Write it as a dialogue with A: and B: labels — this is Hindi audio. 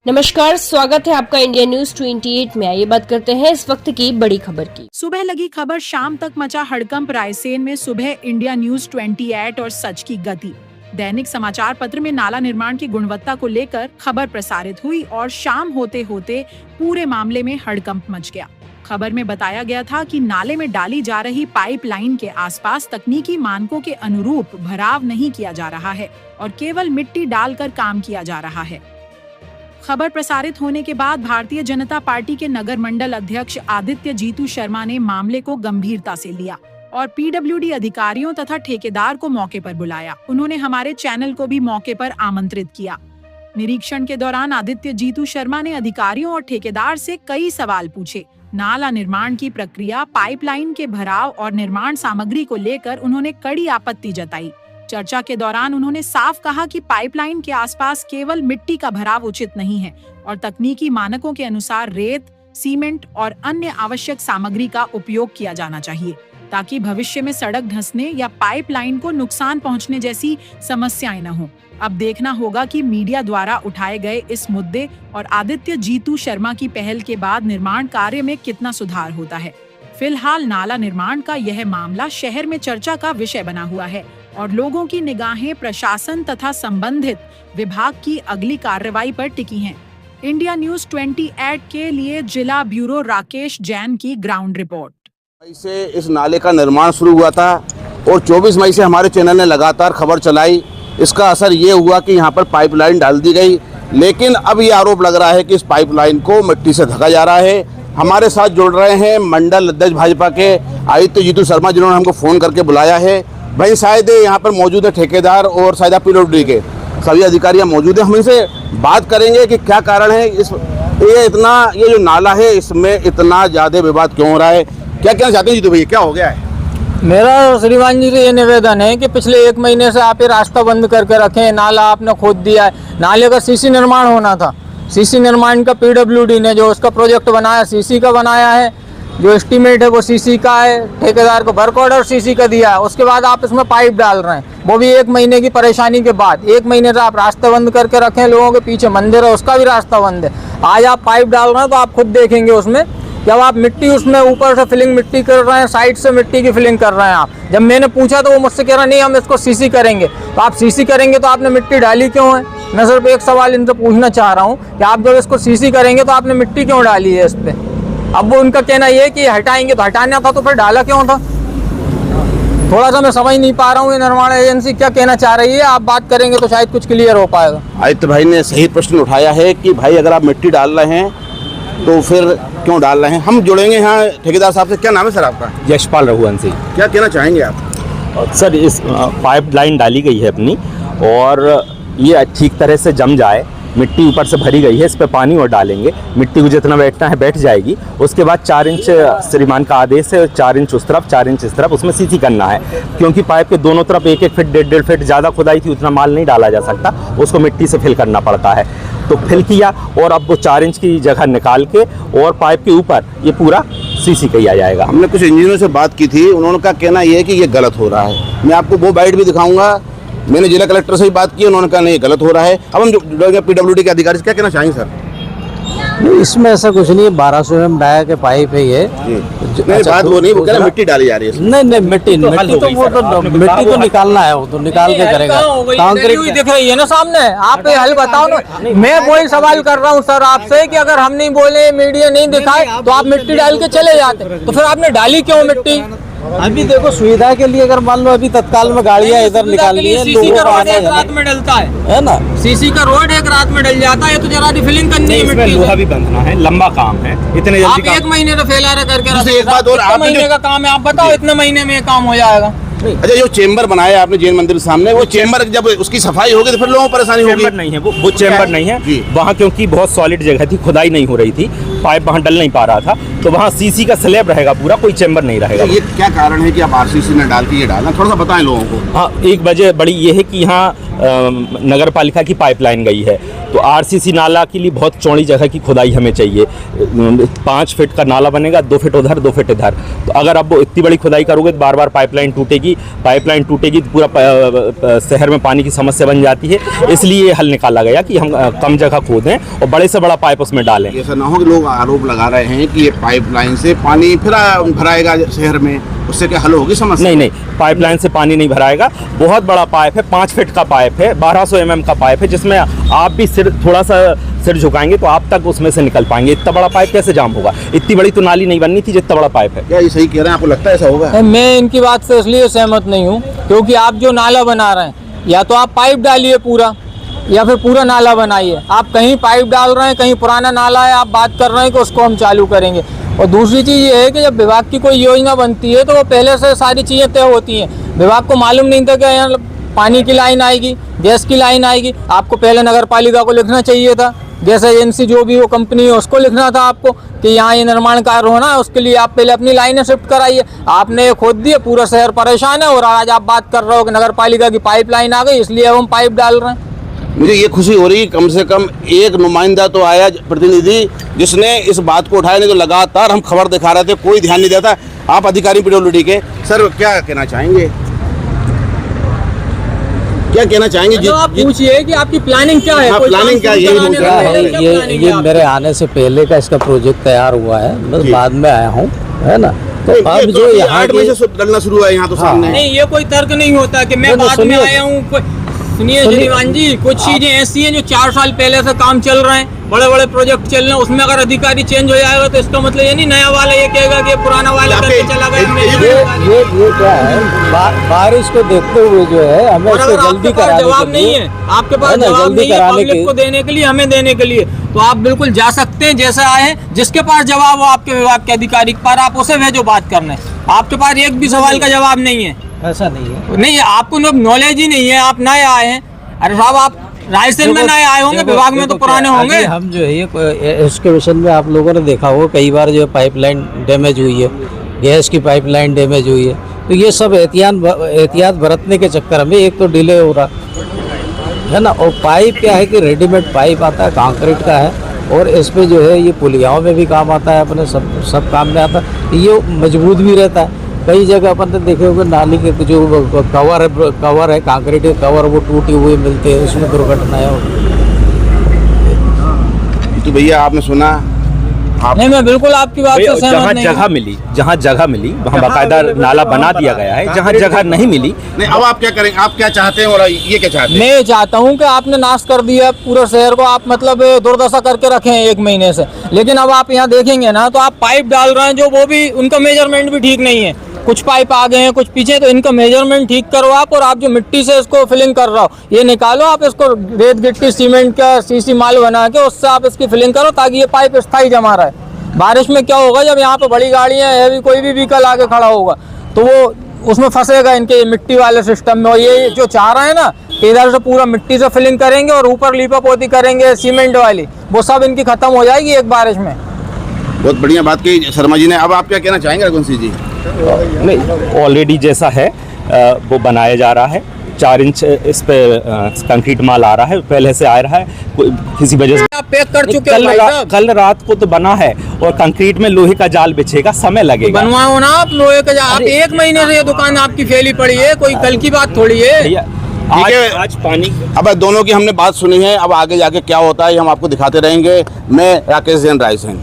A: नमस्कार, स्वागत है आपका इंडिया न्यूज 28 में। आइए बात करते हैं इस वक्त की बड़ी खबर की।
B: सुबह लगी खबर, शाम तक मचा हड़कंप। रायसेन में सुबह इंडिया न्यूज 28 और सच की गति दैनिक समाचार पत्र में नाला निर्माण की गुणवत्ता को लेकर खबर प्रसारित हुई और शाम होते होते पूरे मामले में हड़कंप मच गया। खबर में बताया गया था कि नाले में डाली जा रही पाइपलाइन के आसपास तकनीकी मानकों के अनुरूप भराव नहीं किया जा रहा है और केवल मिट्टी डालकर काम किया जा रहा है। खबर प्रसारित होने के बाद भारतीय जनता पार्टी के नगर मंडल अध्यक्ष आदित्य जीतू शर्मा ने मामले को गंभीरता से लिया और पीडब्ल्यूडी अधिकारियों तथा ठेकेदार को मौके पर बुलाया। उन्होंने हमारे चैनल को भी मौके पर आमंत्रित किया। निरीक्षण के दौरान आदित्य जीतू शर्मा ने अधिकारियों और ठेकेदार से कई सवाल पूछे। नाला निर्माण की प्रक्रिया, पाइपलाइन के भराव और निर्माण सामग्री को लेकर उन्होंने कड़ी आपत्ति जताई। चर्चा के दौरान उन्होंने साफ कहा कि पाइपलाइन के आसपास केवल मिट्टी का भराव उचित नहीं है और तकनीकी मानकों के अनुसार रेत, सीमेंट और अन्य आवश्यक सामग्री का उपयोग किया जाना चाहिए ताकि भविष्य में सड़क धंसने या पाइपलाइन को नुकसान पहुंचने जैसी समस्याएं न हो। अब देखना होगा कि मीडिया द्वारा उठाए गए इस मुद्दे और आदित्य जीतू शर्मा की पहल के बाद निर्माण कार्य में कितना सुधार होता है। फिलहाल नाला निर्माण का यह मामला शहर में चर्चा का विषय बना हुआ है और लोगों की निगाहें प्रशासन तथा संबंधित विभाग की अगली कार्रवाई पर टिकी हैं। इंडिया न्यूज 28 के लिए जिला ब्यूरो राकेश जैन की ग्राउंड रिपोर्ट।
C: मई से इस नाले का निर्माण शुरू हुआ था और 24 मई से हमारे चैनल ने लगातार खबर चलाई। इसका असर ये हुआ कि यहाँ पर पाइपलाइन डाल दी गई, लेकिन अब ये आरोप लग रहा है कि इस पाइपलाइन को मिट्टी से ढका जा रहा है। हमारे साथ जुड़ रहे हैं मंडल अध्यक्ष भाजपा के आदित्य जीतू शर्मा, जिन्होंने हमको फ़ोन करके बुलाया है। भाई शायद यहाँ पर मौजूद है ठेकेदार और शायद पीडब्ल्यूडी के सभी अधिकारी मौजूद हैं। हम इनसे बात करेंगे कि क्या कारण है ये जो नाला है इसमें इतना ज़्यादा विवाद क्यों हो रहा है। क्या कहना चाहते हैं जीतू भैया, क्या हो गया है?
D: मेरा श्रीमान जी से ये निवेदन है कि पिछले 1 महीने से आप ये रास्ता बंद करके रखे, नाला आपने खोद दिया है। नाले का सीसी निर्माण होना था, सीसी निर्माण का पीडब्ल्यूडी ने जो उसका प्रोजेक्ट बनाया सीसी का बनाया है, जो एस्टीमेट है वो सीसी का है, ठेकेदार को वर्क ऑर्डर सीसी का दिया है। उसके बाद आप इसमें पाइप डाल रहे हैं, वो भी 1 महीने की परेशानी के बाद। 1 महीने से आप रास्ता बंद करके रखें, लोगों के पीछे मंदिर है उसका भी रास्ता बंद है। आज आप पाइप डाल रहे हैं तो आप खुद देखेंगे उसमें जब आप मिट्टी उसमें ऊपर से फिलिंग मिट्टी कर रहे हैं, साइड से मिट्टी की फिलिंग कर रहे हैं आप। जब मैंने पूछा तो वो मुझसे कह रहा नहीं हम इसको सीसी करेंगे। तो आप सीसी करेंगे तो आपने मिट्टी डाली क्यों है? मैं सिर्फ एक सवाल इनसे पूछना चाह रहा हूँ कि आप जब इसको सीसी करेंगे तो आपने मिट्टी क्यों डाली है इस पर? अब वो उनका कहना ये कि हटाएंगे तो हटाना था, तो फिर डाला क्यों था? थोड़ा सा मैं समझ नहीं पा रहा हूँ ये निर्माण एजेंसी क्या कहना चाह रही है। आप बात करेंगे तो शायद कुछ क्लियर हो पाएगा।
C: आदित्य भाई ने सही प्रश्न उठाया है कि भाई अगर आप मिट्टी डाल रहे हैं तो फिर क्यों डाल रहे हैं। हम जुड़ेंगे यहाँ ठेकेदार साहब से। क्या नाम है सर आपका?
E: यशपाल रघुवंशी।
C: क्या कहना चाहेंगे आप?
E: सर इस पाइपलाइन डाली गई है अपनी और ये ठीक तरह से जम जाए, मिट्टी ऊपर से भरी गई है, इस पे पानी और डालेंगे, मिट्टी को जितना बैठना है बैठ जाएगी। उसके बाद 4 इंच श्रीमान का आदेश है, 4 इंच उस तरफ 4 इंच इस तरफ, उसमें सीसी करना है। क्योंकि पाइप के दोनों तरफ 1-1 फीट 1.5 फीट ज़्यादा खुदाई थी, उतना माल नहीं डाला जा सकता, उसको मिट्टी से फिल करना पड़ता है। तो फिल किया और अब वो 4 इंच की जगह निकाल के और पाइप के ऊपर ये पूरा सीसी किया जाएगा।
C: हमने कुछ इंजीनियरों से बात की थी, उन्होंने का कहना ये है कि ये गलत हो रहा है। मैं आपको वो बाइट भी दिखाऊंगा। मैंने जिला कलेक्टर से भी बात की, उन्होंने कहा नहीं गलत हो रहा है। अब हम जो पीडब्ल्यूडी के अधिकारी से क्या कहना चाहेंगे सर?
F: नहीं, इसमें ऐसा कुछ नहीं है। 1200 mm डाया के पाइप है ये।
C: नहीं, बात वो नहीं, वो कह रहे मिट्टी डाली जा रही है।
F: नहीं मिट्टी तो मिट्टी तो निकालना है, वो तो निकाल के करेगा।
D: कंक्रीट दिख रही है ना सामने, आप ये हल बताओ ना। मैं वही सवाल कर रहा हूँ सर आपसे कि अगर हम नहीं बोले, मीडिया नहीं दिखाए तो आप मिट्टी डाल के चले जाते, तो फिर आपने डाली क्यों मिट्टी?
F: अभी देखो सुविधा के लिए अगर मान लो अभी तत्काल में गाड़ियाँ इधर निकाली है,
D: सीसी का रोड एक रात में डलता है
F: ना,
D: सीसी का रोड एक रात में डल जाता है। तो जरा फिलिंग करनी है, मिट्टी
E: लोहा भी बंधना है, लंबा काम है, इतने जल्दी
D: आप 1 महीने से फैला करके
C: रखे। एक बात और, आप
D: महीने का काम है, आप बताओ इतने महीने में काम हो जाएगा?
C: अच्छा, जो चेंबर बनाया आपने जैन मंदिर के सामने, वो चेंबर जब उसकी सफाई होगी तो फिर लोगों को परेशानी होगी।
E: चेंबर नहीं है वो चेंबर नहीं है वहाँ, क्योंकि बहुत सॉलिड जगह थी, खुदाई नहीं हो रही थी, पाइप वहाँ डल नहीं पा रहा था। तो वहाँ सीसी का स्लैब रहेगा पूरा, कोई चैम्बर नहीं रहेगा।
C: ये क्या कारण है कि आप आरसीसी में डाल के ये डालना, थोड़ा सा बताएं लोगों को।
E: हाँ, एक वजह बड़ी ये है कि यहाँ नगर पालिका की पाइपलाइन गई है, तो आरसीसी नाला के लिए बहुत चौड़ी जगह की खुदाई हमें चाहिए। 5 फीट का नाला बनेगा, 2 फीट उधर 2 फीट इधर। तो अगर आप वो इतनी बड़ी खुदाई करोगे तो बार बार पाइपलाइन टूटेगी तो पूरा शहर में पानी की समस्या बन जाती है। इसलिए ये हल निकाला गया कि हम कम जगह खोदें और बड़े से बड़ा पाइप उसमें डालें।
C: ऐसा ना हो कि लोग आरोप लगा रहे हैं कि ये पाइपलाइन से पानी फिर भराएगा शहर में, उससे क्या हल होगी समस्या?
E: नहीं, पाइपलाइन से पानी नहीं भराएगा। बहुत बड़ा पाइप है, 5 फीट का पाइप है, 1200 mm का पाइप है, जिसमें आप भी थोड़ा सा सिर झुकाएंगे तो आप तक उसमें से निकल पाएंगे। इतना बड़ा पाइप कैसे जाम होगा? इतनी बड़ी तो नाली नहीं बननी थी जितना बड़ा पाइप है।
C: क्या ये सही कह रहे हैं? आपको लगता है ऐसा होगा?
D: मैं इनकी बात से इसलिए सहमत नहीं हूँ क्योंकि आप जो नाला बना रहे हैं, या तो आप पाइप डालिए पूरा या फिर पूरा नाला बनाइए। आप कहीं पाइप डाल रहे हैं, कहीं पुराना नाला है, आप बात कर रहे हैं कि उसको हम चालू करेंगे। और दूसरी चीज़ ये है कि जब विभाग की कोई योजना बनती है तो वो पहले से सारी चीज़ें तय होती हैं। विभाग को मालूम नहीं था कि यहाँ पानी की लाइन आएगी, गैस की लाइन आएगी। आपको पहले नगर पालिका को लिखना चाहिए था, गैस एजेंसी जो भी वो कंपनी है उसको लिखना था आपको कि यहाँ ये निर्माण कार्य होना है, उसके लिए आप पहले अपनी लाइनें शिफ्ट कराइए। आपने ये खोद दिए, पूरा शहर परेशान है और आज आप बात कर रहे हो कि नगर पालिका की पाइपलाइन आ गई इसलिए अब हम पाइप डाल रहे हैं।
C: मुझे ये खुशी हो रही कम से कम एक नुमाइंदा तो आया, प्रतिनिधि, जिसने इस बात को उठाया। नहीं तो लगातार हम खबर दिखा रहे थे, कोई ध्यान नहीं देता। आप अधिकारी पीडब्ल्यूडी के सर, क्या कहना चाहेंगे? क्या कहना चाहेंगे?
D: तो आप पूछिए कि आपकी प्लानिंग क्या है? कोई
C: प्लानिंग क्या
F: है? ये मेरे आने से पहले का इसका प्रोजेक्ट तैयार हुआ है, मैं बाद में आया हूँ, है ना। तो अब जो यहाँ
C: 8 बजे से डलना शुरू हुआ है यहाँ तो सामने।
D: नहीं, ये कोई तर्क नहीं होता कि मैं बाद में आया हूँ। सुनिए श्रीमान जी, कुछ चीजें ऐसी हैं जो 4 साल पहले से काम चल रहे हैं, बड़े बड़े प्रोजेक्ट चल रहे हैं, उसमें अगर अधिकारी चेंज हो जाएगा तो इसका मतलब ये नहीं नया वाला ये कहेगा कि पुराना वाला करके चला गया।
F: ये क्या है, बारिश को देखते हुए जो है हमें इसको जल्दी कराने
D: जवाब नहीं है, आपके पास जवाब नहीं है पब्लिक को देने के लिए, हमें देने के लिए, तो आप बिल्कुल जा सकते हैं जैसे आए। जिसके पास जवाब हो आपके विभाग के अधिकारी पर, आप उसे भेजो बात करने। आपके पास एक भी सवाल का जवाब नहीं है।
F: ऐसा नहीं है,
D: नहीं, आपको नॉलेज ही नहीं है, आप नए आए हैं। अरे साहब, आप रायसेन में नए आए होंगे, विभाग में तो पुराने होंगे।
F: हम जो है ये एक्सकवेशन में आप लोगों ने देखा होगा कई बार जो पाइपलाइन डैमेज हुई है, गैस की पाइपलाइन डैमेज हुई है, तो ये सब एहतियात बरतने के चक्कर में एक तो डिले हो रहा है ना। और पाइप क्या है कि रेडीमेड पाइप आता है, कंक्रीट का है, और इसमें जो है ये पुलियाओं में भी काम आता है, अपने सब काम में आता है। ये मजबूत भी रहता है। कई जगह अपन ने देखे होंगे नाली के जो कवर है कंक्रीट के कवर, वो टूटे हुए मिलते हैं, उसमें दुर्घटनाएं होती।
C: तो भैया आपने सुना?
D: नहीं, मैं बिल्कुल आपकी बात से सहमत नहीं।
E: जहाँ जगह मिली वहाँ बाकायदा नाला बना दिया गया है। जहाँ जगह नहीं मिली,
C: नहीं, अब आप क्या करेंगे? आप क्या चाहते हैं और ये क्या चाहते हैं?
D: मैं चाहता हूँ कि आपने नाश कर दिया पूरे शहर को, आप मतलब दुर्दशा करके रखे हैं 1 महीने से। लेकिन अब आप यहाँ देखेंगे ना तो आप पाइप डाल रहे हैं जो वो भी उनका मेजरमेंट भी ठीक नहीं है। कुछ पाइप आगे हैं, कुछ पीछे, तो इनका मेजरमेंट ठीक करो आप। और आप जो मिट्टी से इसको फिलिंग कर रहे हो ये निकालो, आप इसको रेत गिट्टी सीमेंट का सीसी माल बना के उससे आप इसकी फिलिंग करो ताकि ये पाइप स्थायी जमा रहे। बारिश में क्या होगा, जब यहाँ पे बड़ी गाड़ियाँ है, कोई भी व्हीकल आके खड़ा होगा तो वो उसमें फंसेगा इनके मिट्टी वाले सिस्टम में। और ये जो चाह रहे हैं ना कि इधर से पूरा मिट्टी से फिलिंग करेंगे और ऊपर लीपा पोती करेंगे सीमेंट वाली, वो सब इनकी खत्म हो जाएगी एक बारिश में।
C: बहुत बढ़िया बात कही शर्मा जी ने। अब आप क्या कहना चाहेंगे रघुवंशी जी?
E: नहीं, ऑलरेडी जैसा है वो बनाया जा रहा है। 4 इंच इस पे कंक्रीट माल आ रहा है, पहले से आ रहा है, किसी वजह से
D: आप पैक कर चुके हैं।
E: कल रात को तो बना है और कंक्रीट में लोहे का जाल बिछेगा, समय लगेगा।
D: बनवाओ ना आप लोहे का जाल। 1 महीने से ये दुकान आपकी फैली पड़ी है, कोई कल की बात थोड़ी है।
E: आज पानी,
C: अब दोनों की हमने बात सुनी है, अब आगे जाके क्या होता है हम आपको दिखाते रहेंगे। मैं राकेश जैन, रायसेन।